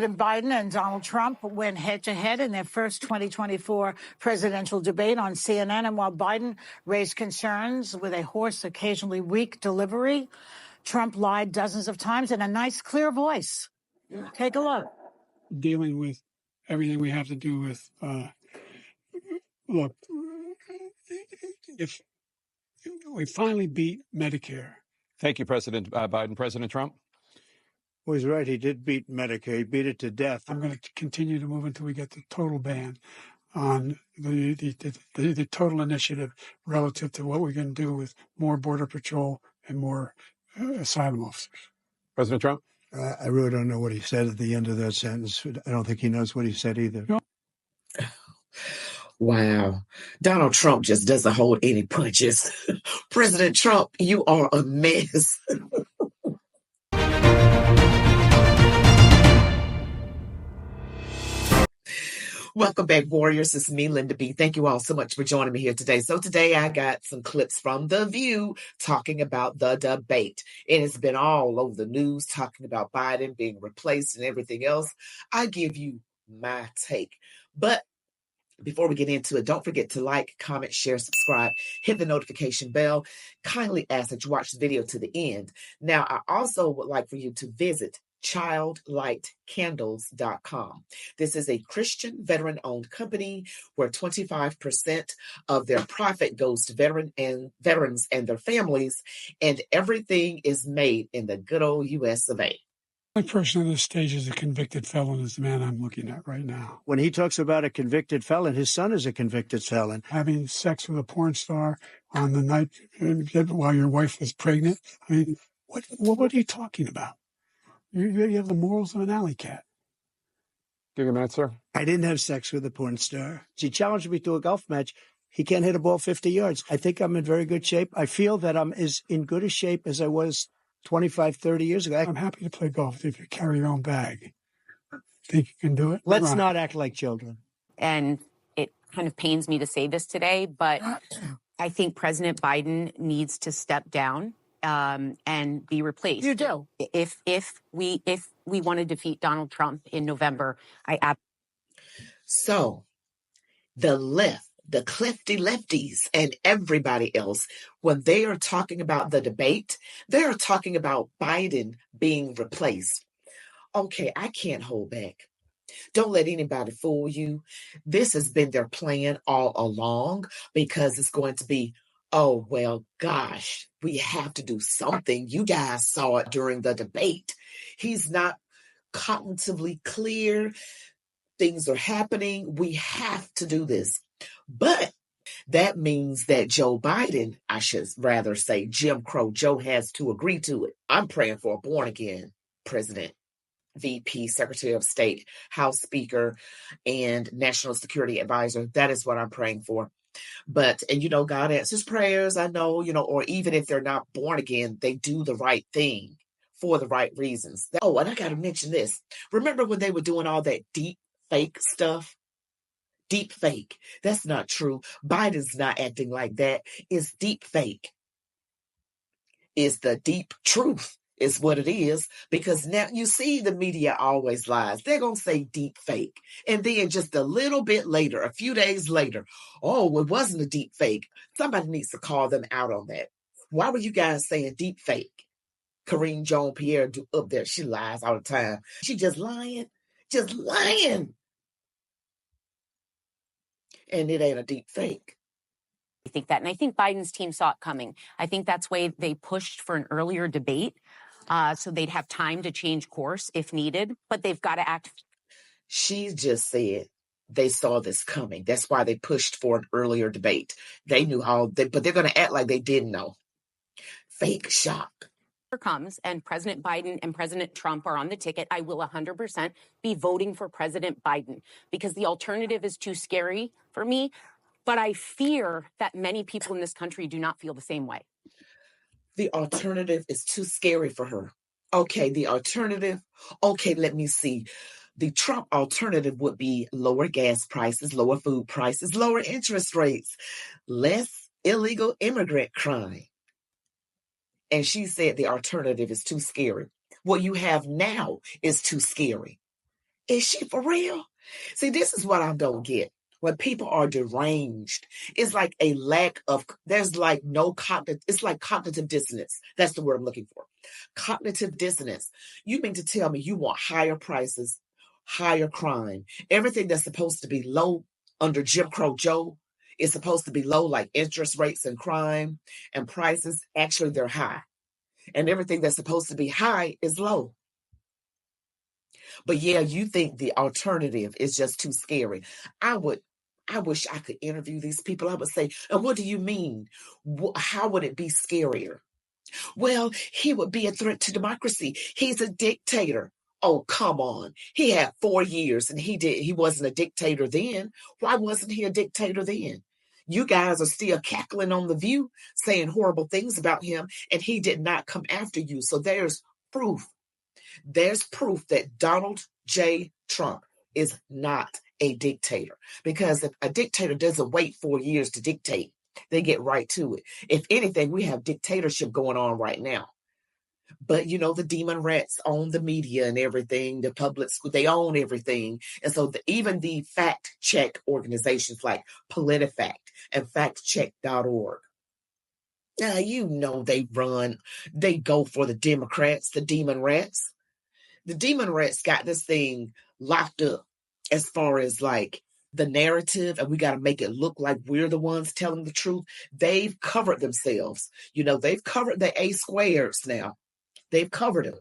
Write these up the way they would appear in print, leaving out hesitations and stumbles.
President Biden and Donald Trump went head-to-head in their first 2024 presidential debate on CNN. And while Biden raised concerns with a hoarse, occasionally weak delivery, Trump lied dozens of times in a nice, clear voice. Take a look. Dealing with everything we have to do with, look, if we finally beat Medicare. Thank you, President Biden. President Trump? Well, he's right. He did beat Medicare. He beat it to death. I'm going to continue to move until we get the total ban on the total initiative relative to what we're going to do with more Border Patrol and more asylum officers. President Trump? I really don't know what he said at the end of that sentence. I don't think he knows what he said either. No. Wow. Donald Trump just doesn't hold any punches. President Trump, you are a mess. Welcome back, Warriors. It's me, Linda B. Thank you all so much for joining me here today. So today I got some clips from The View talking about the debate. It has been all over the news talking about Biden being replaced and everything else. I give you my take. But before we get into it, don't forget to like, comment, share, subscribe, hit the notification bell. Kindly ask that you watch the video to the end. Now, I also would like for you to visit childlightcandles.com. This is a Christian veteran-owned company where 25% of their profit goes to veterans and their families, and everything is made in the good old US of A. The person on this stage is a convicted felon is the man I'm looking at right now. When he talks about a convicted felon, his son is a convicted felon. Having sex with a porn star on the night while your wife was pregnant. I mean, what are you talking about? You have the morals of an alley cat. Give you a minute, sir. I didn't have sex with a porn star. He challenged me to a golf match. He can't hit a ball 50 yards. I think I'm in very good shape. I feel that I'm as in good a shape as I was 25, 30 years ago. I'm happy to play golf if you carry your own bag. Think you can do it? Let's not act like children. And it kind of pains me to say this today, but I think President Biden needs to step down and be replaced. You do. If we want to defeat Donald Trump in November, So the left, the clifty lefties, and everybody else, when they are talking about the debate, they are talking about Biden being replaced. Okay, I can't hold back. Don't let anybody fool you. This has been their plan all along because it's going to be, oh, well, gosh, we have to do something. You guys saw it during the debate. He's not cognitively clear. Things are happening. We have to do this. But that means that Joe Biden, I should rather say Jim Crow Joe, has to agree to it. I'm praying for a born-again president, VP, Secretary of State, House Speaker, and National Security Advisor. That is what I'm praying for. But, and God answers prayers, I know, or even if they're not born again, they do the right thing for the right reasons. Oh, and I got to mention this. Remember when they were doing all that deep fake stuff? Deep fake. That's not true. Biden's not acting like that. It's deep fake. It's the deep truth is what it is, because now you see the media always lies. They're going to say deep fake. And then just a little bit later, a few days later, oh, it wasn't a deep fake. Somebody needs to call them out on that. Why were you guys saying deep fake? Karine Jean-Pierre up there, she lies all the time. She just lying. And it ain't a deep fake. I think that. And I think Biden's team saw it coming. I think that's why they pushed for an earlier debate so they'd have time to change course if needed. But they've got to act. She just said they saw this coming. That's why they pushed for an earlier debate. They knew but they're going to act like they didn't know. Fake shock. Comes and President Biden and President Trump are on the ticket, I will 100% be voting for President Biden because the alternative is too scary for me. But I fear that many people in this country do not feel the same way. The alternative is too scary for her. Okay, the alternative. Okay, let me see. The Trump alternative would be lower gas prices, lower food prices, lower interest rates, less illegal immigrant crime. And she said the alternative is too scary. What you have now is too scary. Is she for real? See, this is what I don't get. When people are deranged, it's like a lack of, there's like no cognitive, it's like cognitive dissonance. That's the word I'm looking for. Cognitive dissonance. You mean to tell me you want higher prices, higher crime, everything that's supposed to be low under Jim Crow Joe is supposed to be low, like interest rates and crime and prices. Actually, they're high. And everything that's supposed to be high is low. But yeah, you think the alternative is just too scary. I wish I could interview these people. I would say, and what do you mean? How would it be scarier? Well, he would be a threat to democracy. He's a dictator. Oh, come on. He had 4 years and he wasn't a dictator then. Why wasn't he a dictator then? You guys are still cackling on The View, saying horrible things about him, and he did not come after you. So there's proof. There's proof that Donald J. Trump is not a dictator. Because if a dictator doesn't wait 4 years to dictate, they get right to it. If anything, we have dictatorship going on right now. But, the demon rats own the media and everything. The public school, they own everything. And so even the fact check organizations like PolitiFact and factcheck.org, now, they go for the Democrats, the demon rats. The demon rats got this thing locked up as far as like the narrative, and we got to make it look like we're the ones telling the truth. They've covered themselves. They've covered the A squares now. They've covered them,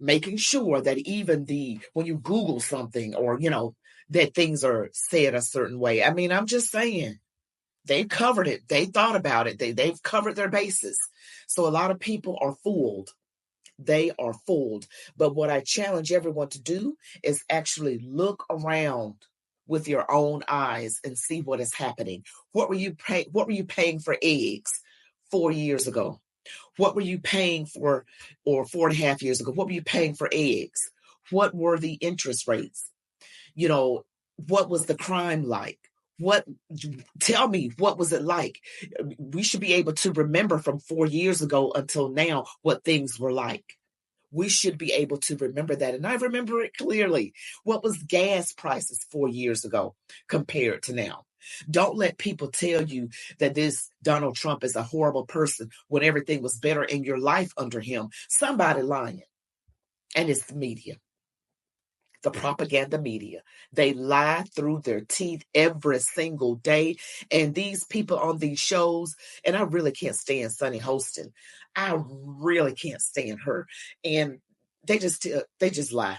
making sure that even when you Google something or, that things are said a certain way. I mean, I'm just saying. They covered it. They thought about it. They've covered their bases. So a lot of people are fooled. They are fooled. But what I challenge everyone to do is actually look around with your own eyes and see what is happening. What were you paying for eggs 4 years ago? What were you paying for, or 4.5 years ago? What were you paying for eggs? What were the interest rates? What was the crime like? Tell me, what was it like? We should be able to remember from 4 years ago until now what things were like. We should be able to remember that. And I remember it clearly. What was gas prices 4 years ago compared to now? Don't let people tell you that this Donald Trump is a horrible person when everything was better in your life under him. Somebody lying. And it's the media. The propaganda media. They lie through their teeth every single day. And these people on these shows, and I really can't stand Sunny Hostin. I really can't stand her. And they just lie.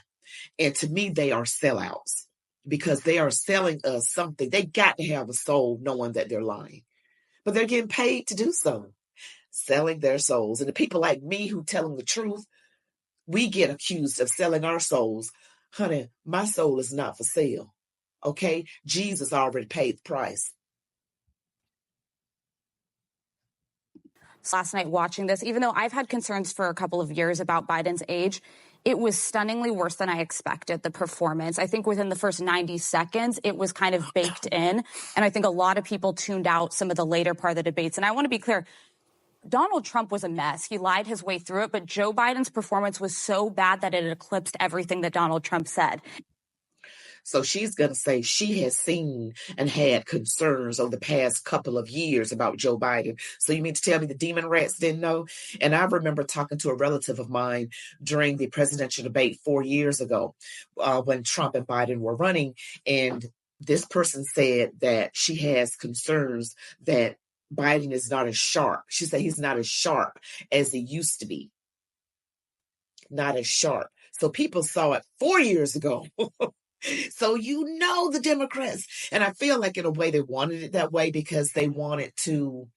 And to me, they are sellouts because they are selling us something. They got to have a soul knowing that they're lying. But they're getting paid to do so. Selling their souls. And the people like me who tell them the truth, we get accused of selling our souls. Honey, my soul is not for sale. Okay? Jesus already paid the price. Last night watching this, even though I've had concerns for a couple of years about Biden's age, it was stunningly worse than I expected, the performance. I think within the first 90 seconds, it was kind of baked in. And I think a lot of people tuned out some of the later part of the debates. And I want to be clear, Donald Trump was a mess. He lied his way through it. But Joe Biden's performance was so bad that it eclipsed everything that Donald Trump said. So she's going to say she has seen and had concerns over the past couple of years about Joe Biden. So you mean to tell me the demon rats didn't know? And I remember talking to a relative of mine during the presidential debate 4 years ago when Trump and Biden were running. And this person said that she has concerns that Biden is not as sharp. She said he's not as sharp as he used to be. Not as sharp. So people saw it 4 years ago. So the Democrats, and I feel like in a way they wanted it that way because they wanted to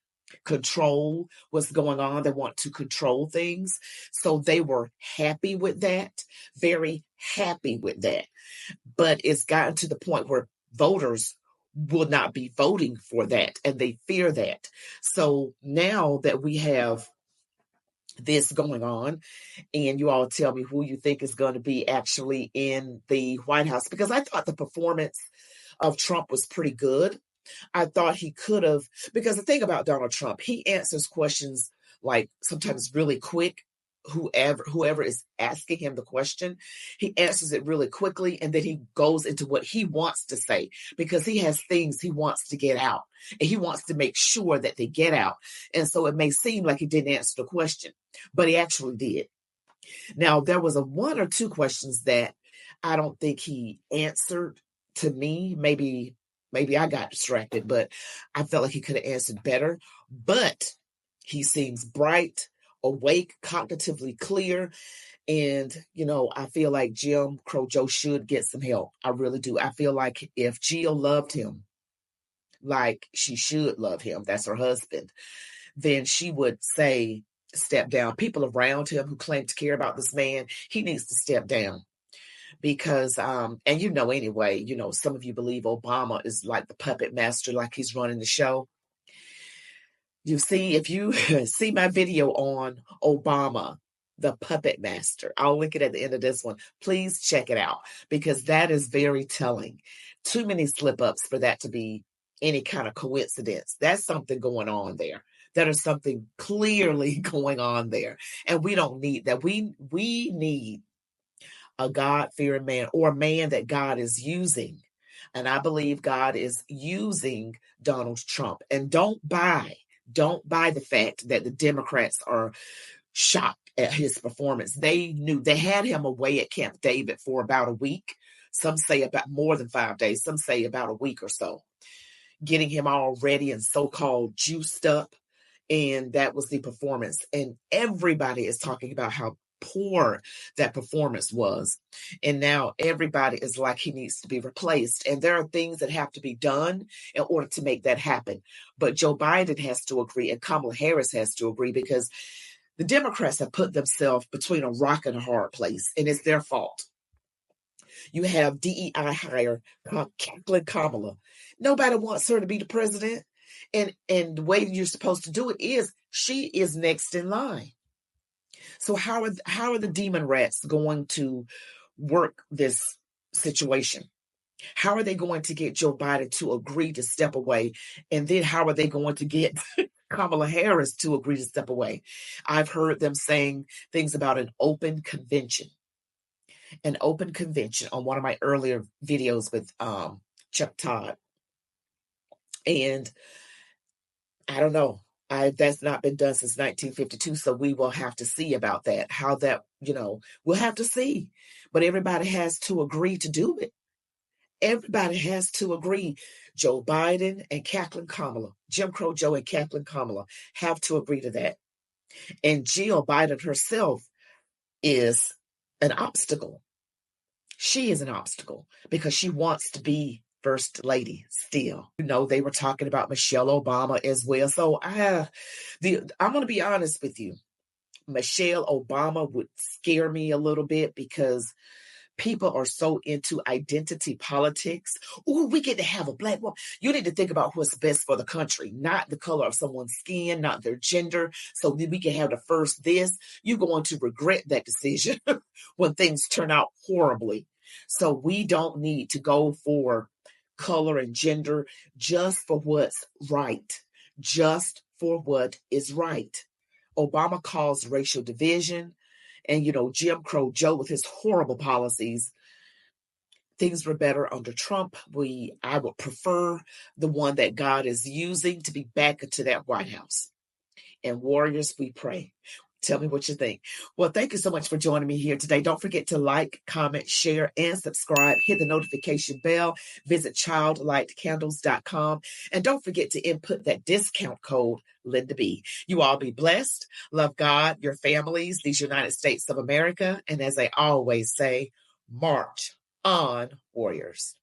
control what's going on. They want to control things. So they were happy with that, very happy with that. But it's gotten to the point where voters will not be voting for that, and they fear that. So now that we have this going on, and you all tell me who you think is going to be actually in the White House, because I thought the performance of Trump was pretty good. I thought he could have, because the thing about Donald Trump, he answers questions like sometimes really quick, whoever is asking him the question, he answers it really quickly, and then he goes into what he wants to say, because he has things he wants to get out, and he wants to make sure that they get out. And so it may seem like he didn't answer the question, but he actually did. Now, there was one or two questions that I don't think he answered to me. Maybe I got distracted, but I felt like he could have answered better. But he seems bright, awake, cognitively clear. And, I feel like Jim Crow Joe should get some help. I really do. I feel like if Jill loved him like she should love him, that's her husband, then she would say, step down. People around him who claim to care about this man, he needs to step down. Because, and anyway, some of you believe Obama is like the puppet master, like he's running the show. You see, if you see my video on Obama, the puppet master, I'll link it at the end of this one. Please check it out, because that is very telling. Too many slip-ups for that to be any kind of coincidence. That's something going on there. That is something clearly going on there. And we don't need that. We need a God-fearing man, or a man that God is using. And I believe God is using Donald Trump. And don't buy the fact that the Democrats are shocked at his performance. They knew they had him away at Camp David for about a week. Some say about more than 5 days. Some say about a week or so, getting him all ready and so-called juiced up. And that was the performance. And everybody is talking about how poor that performance was. And now everybody is like he needs to be replaced. And there are things that have to be done in order to make that happen. But Joe Biden has to agree, and Kamala Harris has to agree, because the Democrats have put themselves between a rock and a hard place, and it's their fault. You have DEI hire Kathleen Kamala. Nobody wants her to be the president. And the way you're supposed to do it is she is next in line. So how are the demon rats going to work this situation? How are they going to get Joe Biden to agree to step away? And then how are they going to get Kamala Harris to agree to step away? I've heard them saying things about an open convention. An open convention on one of my earlier videos with Chuck Todd. And I don't know. That's not been done since 1952, so we will have to see about that. How that, we'll have to see. But everybody has to agree to do it. Everybody has to agree. Joe Biden and Kathleen Kamala, Jim Crow Joe and Kathleen Kamala have to agree to that. And Jill Biden herself is an obstacle. She is an obstacle because she wants to be First Lady still. They were talking about Michelle Obama as well. So I'm going to be honest with you. Michelle Obama would scare me a little bit, because people are so into identity politics. Oh, we get to have a black woman. You need to think about what's best for the country, not the color of someone's skin, not their gender, so that we can have the first this. You're going to regret that decision when things turn out horribly. So we don't need to go for color and gender, just for what's right, just for what is right. Obama caused racial division. And, Jim Crow Joe with his horrible policies, things were better under Trump. I would prefer the one that God is using to be back into that White House. And warriors, we pray. Tell me what you think. Well, thank you so much for joining me here today. Don't forget to like, comment, share, and subscribe. Hit the notification bell. Visit childlightcandles.com. And don't forget to input that discount code, Linda B. You all be blessed. Love God, your families, these United States of America. And as I always say, march on, warriors.